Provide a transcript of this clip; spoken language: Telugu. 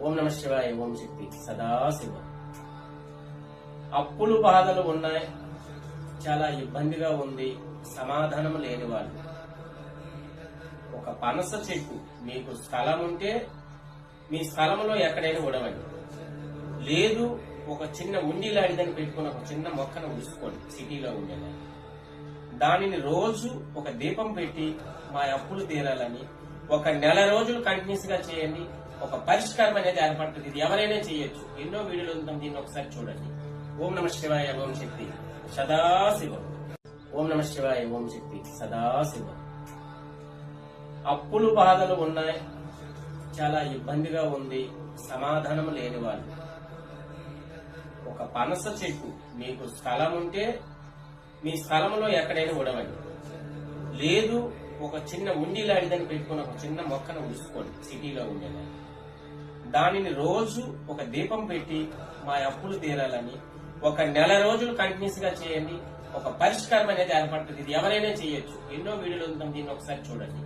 ఓం నమ శివాయ. ఓం శక్తి సదాశివ. అప్పులు బాధలు ఉన్నాయి, చాలా ఇబ్బందిగా ఉంది, సమాధానం లేని వాళ్ళు ఒక పనస చెట్టు, మీకు స్థలం ఉంటే మీ స్థలంలో ఎక్కడైనా ఉడవండి, లేదు ఒక చిన్న ఉండి లాంటిదని పెట్టుకుని ఒక చిన్న మొక్కను ఉంచుకోండి సిటీలో ఉండేలా. దానిని రోజు ఒక దీపం పెట్టి మా అప్పులు తీరాలని ఒక నెల రోజులు కంటిన్యూస్ గా చేయండి. ఒక పరిష్కారం అనేది ఏర్పడుతుంది. ఇది ఎవరైనా చేయొచ్చు. ఎన్నో వీడియోలు ఉంటాం, దీన్ని ఒకసారి చూడండి. ఓం నమ శివాయ. ఓం శక్తి సదాశివం. ఓం నమ శివాయ. ఓం శక్తి సదాశివం. అప్పులు బాధలు ఉన్నాయి, చాలా ఇబ్బందిగా ఉంది, సమాధానం లేని వాళ్ళు ఒక పనస చెట్టు, మీకు స్థలం ఉంటే మీ స్థలంలో ఎక్కడైనా ఉడవండి, లేదు ఒక చిన్న ఉండి లాంటిదని పెట్టుకుని ఒక చిన్న మొక్కను ఉంచుకోండి సిటీలో ఉండేలా. దానిని రోజు ఒక దీపం పెట్టి మా అప్పులు తీరాలని ఒక నెల రోజులు కంటిన్యూస్ గా చేయండి. ఒక పరిష్కారం అనేది ఏర్పడుతుంది. ఇది ఎవరైనా చేయొచ్చు. ఎన్నో వీడియోలు ఉంటాం, దీన్ని ఒకసారి చూడండి.